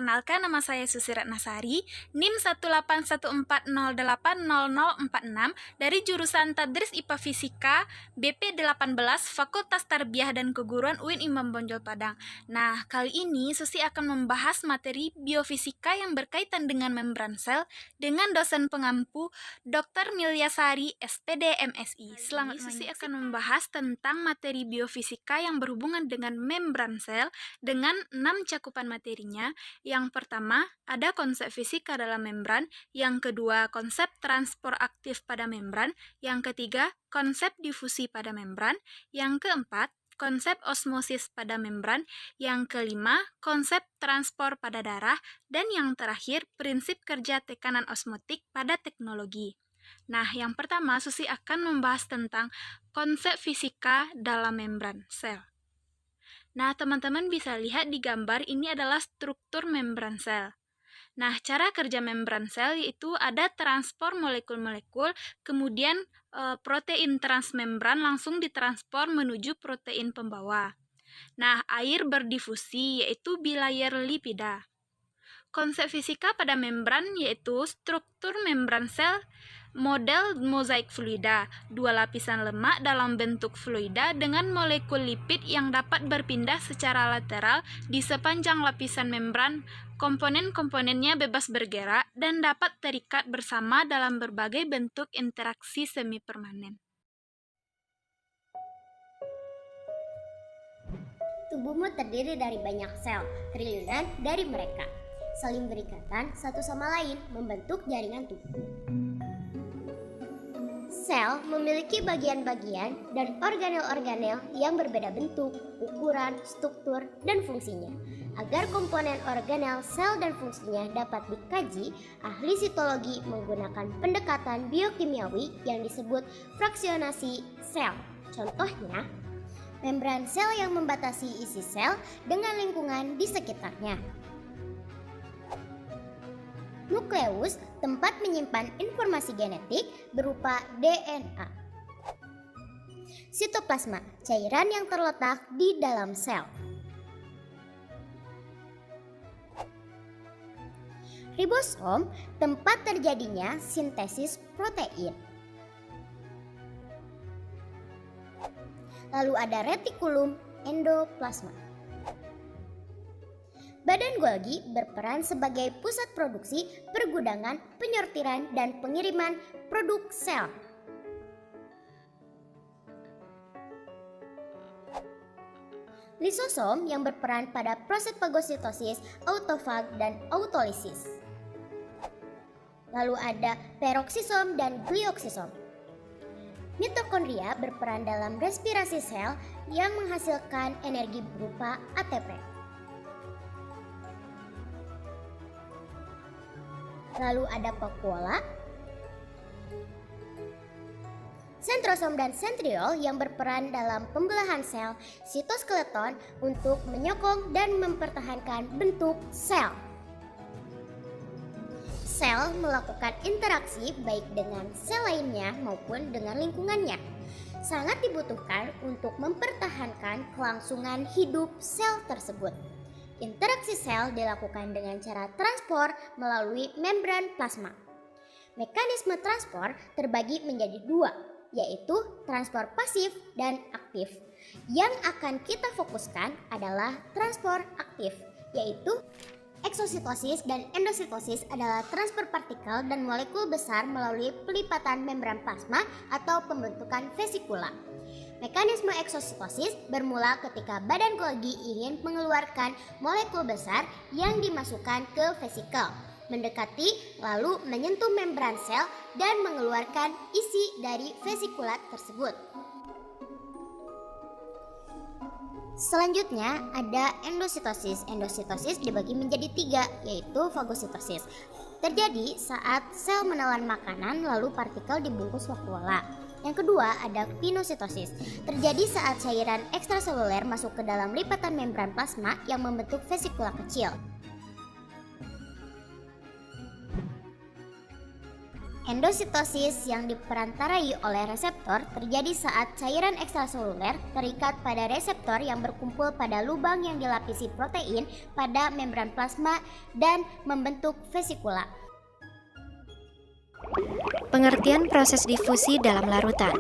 Perkenalkan, nama saya Susi Ratnasari, NIM 18140800046 dari jurusan Tadris IPA Fisika BP 18 Fakultas Tarbiyah dan Keguruan UIN Imam Bonjol Padang. Nah, kali ini Susi akan membahas materi biofisika yang berkaitan dengan membran sel dengan dosen pengampu Dr. Milyasari SPD MSI. Selamat Susi akan membahas tentang materi biofisika yang berhubungan dengan membran sel dengan 6 cakupan materinya. Yang pertama, ada konsep fisika dalam membran. Yang kedua, konsep transport aktif pada membran. Yang ketiga, konsep difusi pada membran. Yang keempat, konsep osmosis pada membran. Yang kelima, konsep transport pada darah. Dan yang terakhir, prinsip kerja tekanan osmotik pada teknologi. Nah, yang pertama, Susi akan membahas tentang konsep fisika dalam membran sel. Nah, teman-teman bisa lihat di gambar ini adalah struktur membran sel. Nah, cara kerja membran sel yaitu ada transport molekul-molekul, kemudian protein transmembran langsung ditransport menuju protein pembawa. Nah, air berdifusi yaitu bilayer lipida. Konsep fisika pada membran yaitu struktur membran sel model mozaik fluida, dua lapisan lemak dalam bentuk fluida dengan molekul lipid yang dapat berpindah secara lateral di sepanjang lapisan membran. Komponen-komponennya bebas bergerak dan dapat terikat bersama dalam berbagai bentuk interaksi semi permanen. Tubuhmu terdiri dari banyak sel, triliunan dari mereka, saling berikatan satu sama lain membentuk jaringan tubuh. Sel memiliki bagian-bagian dan organel-organel yang berbeda bentuk, ukuran, struktur, dan fungsinya. Agar komponen organel, sel, dan fungsinya dapat dikaji, ahli sitologi menggunakan pendekatan biokimiawi yang disebut fraksionasi sel. Contohnya, membran sel yang membatasi isi sel dengan lingkungan di sekitarnya. Nukleus, tempat menyimpan informasi genetik berupa DNA. Sitoplasma, cairan yang terletak di dalam sel. Ribosom, tempat terjadinya sintesis protein. Lalu ada retikulum endoplasma. Badan Golgi berperan sebagai pusat produksi, pergudangan, penyortiran, dan pengiriman produk sel. Lisosom yang berperan pada proses fagositosis, autofag, dan autolisis. Lalu ada peroksisom dan glioksisom. Mitokondria berperan dalam respirasi sel yang menghasilkan energi berupa ATP. Lalu ada vakuola, sentrosom dan sentriol yang berperan dalam pembelahan sel sitoskeleton untuk menyokong dan mempertahankan bentuk sel. Sel melakukan interaksi baik dengan sel lainnya maupun dengan lingkungannya. Sangat dibutuhkan untuk mempertahankan kelangsungan hidup sel tersebut. Interaksi sel dilakukan dengan cara transport melalui membran plasma. Mekanisme transport terbagi menjadi dua, yaitu transport pasif dan aktif. Yang akan kita fokuskan adalah transport aktif, yaitu eksositosis dan endositosis adalah transfer partikel dan molekul besar melalui pelipatan membran plasma atau pembentukan vesikula. Mekanisme eksositosis bermula ketika badan Golgi ingin mengeluarkan molekul besar yang dimasukkan ke vesikel, mendekati lalu menyentuh membran sel dan mengeluarkan isi dari vesikulat tersebut. Selanjutnya ada endositosis. Endositosis dibagi menjadi 3, yaitu fagositosis. Terjadi saat sel menelan makanan lalu partikel dibungkus vakuola. Yang kedua ada pinositosis. Terjadi saat cairan ekstraseluler masuk ke dalam lipatan membran plasma yang membentuk vesikula kecil. Endositosis yang diperantarai oleh reseptor terjadi saat cairan ekstraseluler terikat pada reseptor yang berkumpul pada lubang yang dilapisi protein pada membran plasma dan membentuk vesikula. Pengertian proses difusi dalam larutan.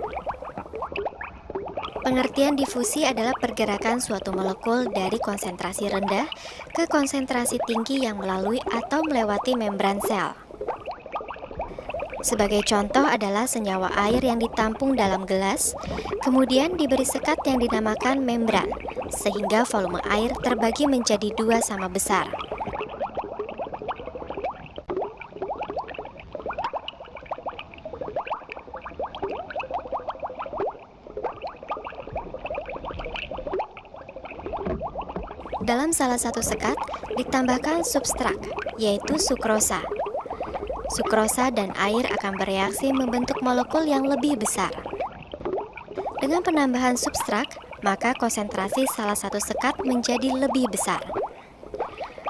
Pengertian difusi adalah pergerakan suatu molekul dari konsentrasi rendah ke konsentrasi tinggi yang melalui atau melewati membran sel. Sebagai contoh adalah senyawa air yang ditampung dalam gelas, kemudian diberi sekat yang dinamakan membran, sehingga volume air terbagi menjadi dua sama besar. Dalam salah satu sekat ditambahkan substrat, yaitu sukrosa. Sukrosa dan air akan bereaksi membentuk molekul yang lebih besar. Dengan penambahan substrat, maka konsentrasi salah satu sekat menjadi lebih besar.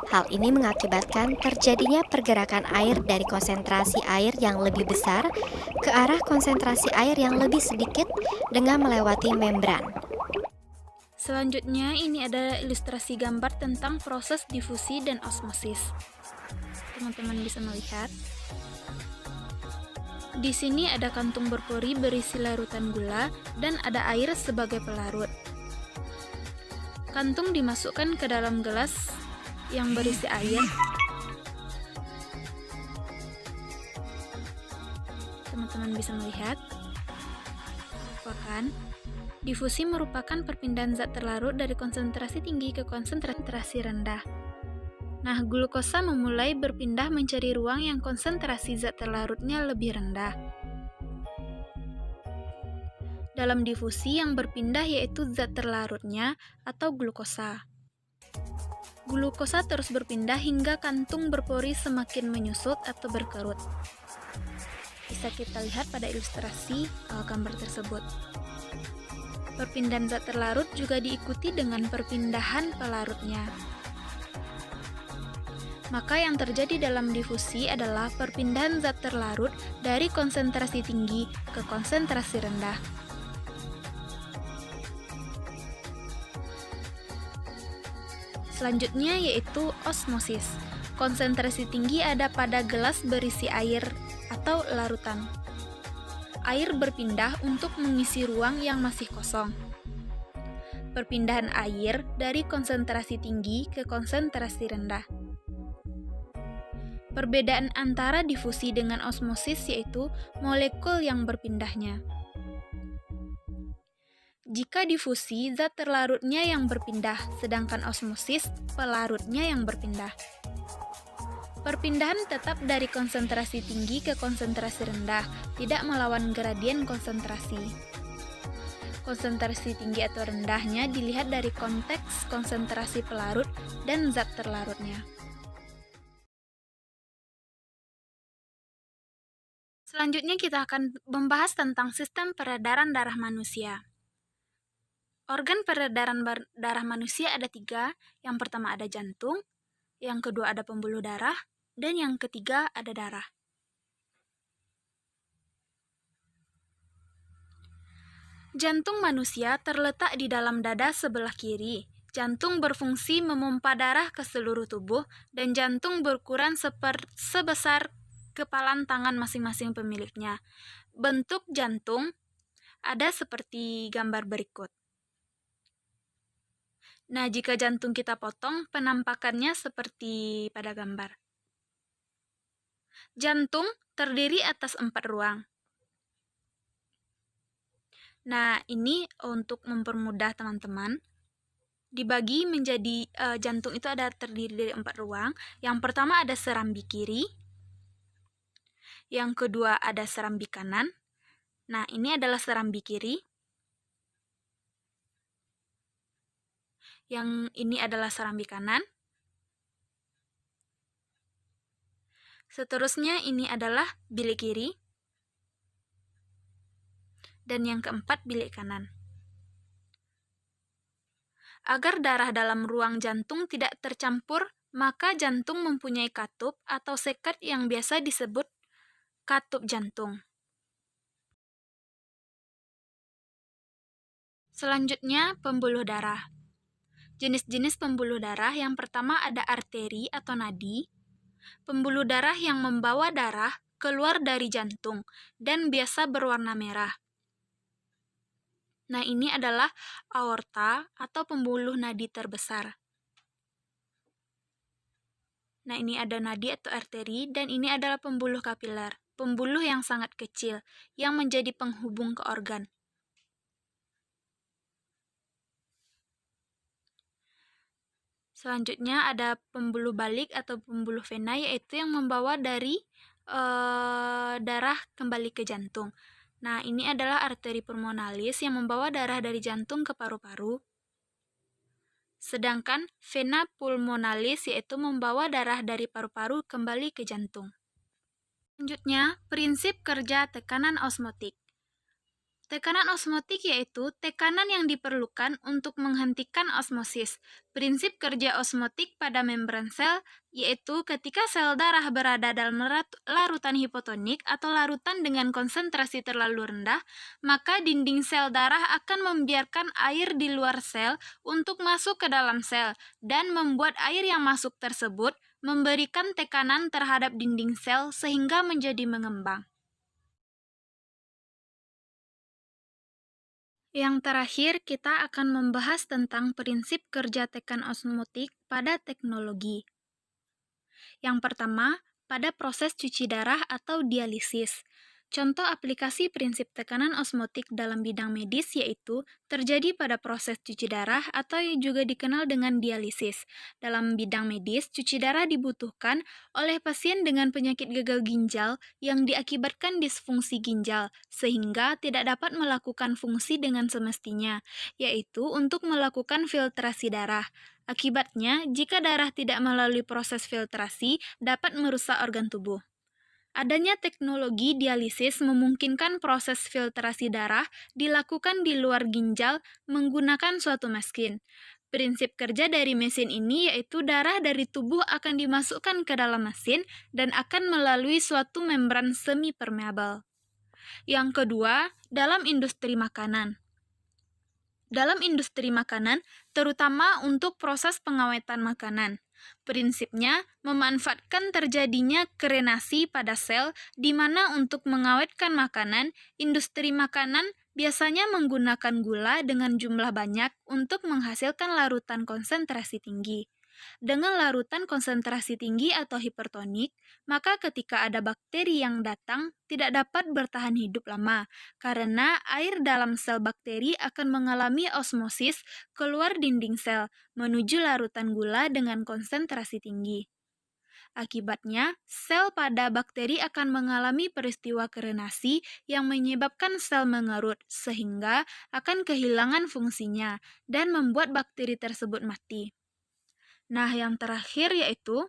Hal ini mengakibatkan terjadinya pergerakan air dari konsentrasi air yang lebih besar ke arah konsentrasi air yang lebih sedikit dengan melewati membran. Selanjutnya, ini ada ilustrasi gambar tentang proses difusi dan osmosis. Teman-teman bisa melihat. Di sini ada kantung berpori berisi larutan gula dan ada air sebagai pelarut. Kantung dimasukkan ke dalam gelas yang berisi air. Teman-teman bisa melihat. Difusi merupakan perpindahan zat terlarut dari konsentrasi tinggi ke konsentrasi rendah. Nah, glukosa memulai berpindah mencari ruang yang konsentrasi zat terlarutnya lebih rendah. Dalam difusi yang berpindah yaitu zat terlarutnya atau glukosa. Glukosa terus berpindah hingga kantung berpori semakin menyusut atau berkerut. Bisa kita lihat pada ilustrasi gambar tersebut. Perpindahan zat terlarut juga diikuti dengan perpindahan pelarutnya. Maka yang terjadi dalam difusi adalah perpindahan zat terlarut dari konsentrasi tinggi ke konsentrasi rendah. Selanjutnya yaitu osmosis. Konsentrasi tinggi ada pada gelas berisi air atau larutan. Air berpindah untuk mengisi ruang yang masih kosong. Perpindahan air dari konsentrasi tinggi ke konsentrasi rendah. Perbedaan antara difusi dengan osmosis yaitu molekul yang berpindahnya. Jika difusi, zat terlarutnya yang berpindah, sedangkan osmosis, pelarutnya yang berpindah. Perpindahan tetap dari konsentrasi tinggi ke konsentrasi rendah, tidak melawan gradien konsentrasi. Konsentrasi tinggi atau rendahnya dilihat dari konteks konsentrasi pelarut dan zat terlarutnya. Selanjutnya kita akan membahas tentang sistem peredaran darah manusia. Organ peredaran darah manusia ada 3. Yang pertama ada jantung, yang kedua ada pembuluh darah, dan yang ketiga ada darah. Jantung manusia terletak di dalam dada sebelah kiri. Jantung berfungsi memompa darah ke seluruh tubuh, dan jantung berukuran sebesar kepalan tangan masing-masing pemiliknya. Bentuk jantung ada seperti gambar berikut. Nah, jika jantung kita potong, penampakannya seperti pada gambar. Jantung terdiri atas 4 ruang. Nah, ini untuk mempermudah teman-teman, dibagi menjadi jantung itu ada terdiri dari 4 ruang. Yang pertama ada serambi kiri, yang kedua ada serambi kanan. Nah, ini adalah serambi kiri. Yang ini adalah serambi kanan. Seterusnya ini adalah bilik kiri. Dan yang keempat bilik kanan. Agar darah dalam ruang jantung tidak tercampur, maka jantung mempunyai katup atau sekat yang biasa disebut katup jantung. Selanjutnya, pembuluh darah. Jenis-jenis pembuluh darah yang pertama ada arteri atau nadi, pembuluh darah yang membawa darah keluar dari jantung dan biasa berwarna merah. Nah, ini adalah aorta atau pembuluh nadi terbesar. Nah, ini ada nadi atau arteri, dan ini adalah pembuluh kapiler, pembuluh yang sangat kecil, yang menjadi penghubung ke organ. Selanjutnya ada pembuluh balik atau pembuluh vena, yaitu yang membawa dari darah kembali ke jantung. Nah, ini adalah arteri pulmonalis yang membawa darah dari jantung ke paru-paru. Sedangkan vena pulmonalis yaitu membawa darah dari paru-paru kembali ke jantung. Selanjutnya, prinsip kerja tekanan osmotik. Tekanan osmotik yaitu tekanan yang diperlukan untuk menghentikan osmosis. Prinsip kerja osmotik pada membran sel yaitu ketika sel darah berada dalam larutan hipotonik atau larutan dengan konsentrasi terlalu rendah, maka dinding sel darah akan membiarkan air di luar sel untuk masuk ke dalam sel dan membuat air yang masuk tersebut memberikan tekanan terhadap dinding sel sehingga menjadi mengembang. Yang terakhir, kita akan membahas tentang prinsip kerja tekan osmotik pada teknologi. Yang pertama, pada proses cuci darah atau dialisis. Contoh aplikasi prinsip tekanan osmotik dalam bidang medis yaitu terjadi pada proses cuci darah atau yang juga dikenal dengan dialisis. Dalam bidang medis, cuci darah dibutuhkan oleh pasien dengan penyakit gagal ginjal yang diakibatkan disfungsi ginjal, sehingga tidak dapat melakukan fungsi dengan semestinya, yaitu untuk melakukan filtrasi darah. Akibatnya, jika darah tidak melalui proses filtrasi, dapat merusak organ tubuh. Adanya teknologi dialisis memungkinkan proses filtrasi darah dilakukan di luar ginjal menggunakan suatu mesin. Prinsip kerja dari mesin ini yaitu darah dari tubuh akan dimasukkan ke dalam mesin dan akan melalui suatu membran semi-permeabel. Yang kedua, dalam industri makanan. Dalam industri makanan, terutama untuk proses pengawetan makanan, prinsipnya memanfaatkan terjadinya krenasi pada sel di mana untuk mengawetkan makanan, industri makanan biasanya menggunakan gula dengan jumlah banyak untuk menghasilkan larutan konsentrasi tinggi. Dengan larutan konsentrasi tinggi atau hipertonik, maka ketika ada bakteri yang datang tidak dapat bertahan hidup lama, karena air dalam sel bakteri akan mengalami osmosis keluar dinding sel menuju larutan gula dengan konsentrasi tinggi. Akibatnya, sel pada bakteri akan mengalami peristiwa krenasi yang menyebabkan sel mengerut, sehingga akan kehilangan fungsinya dan membuat bakteri tersebut mati. Nah, yang terakhir yaitu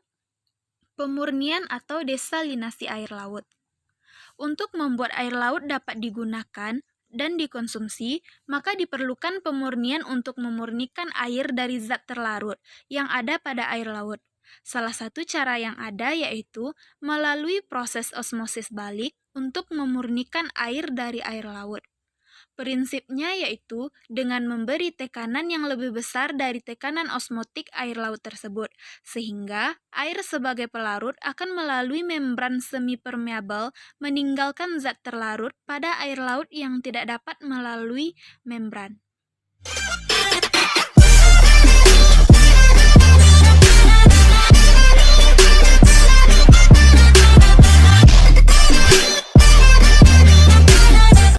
pemurnian atau desalinasi air laut. Untuk membuat air laut dapat digunakan dan dikonsumsi, maka diperlukan pemurnian untuk memurnikan air dari zat terlarut yang ada pada air laut. Salah satu cara yang ada yaitu melalui proses osmosis balik untuk memurnikan air dari air laut. Prinsipnya yaitu dengan memberi tekanan yang lebih besar dari tekanan osmotik air laut tersebut, sehingga air sebagai pelarut akan melalui membran semi-permeabel meninggalkan zat terlarut pada air laut yang tidak dapat melalui membran.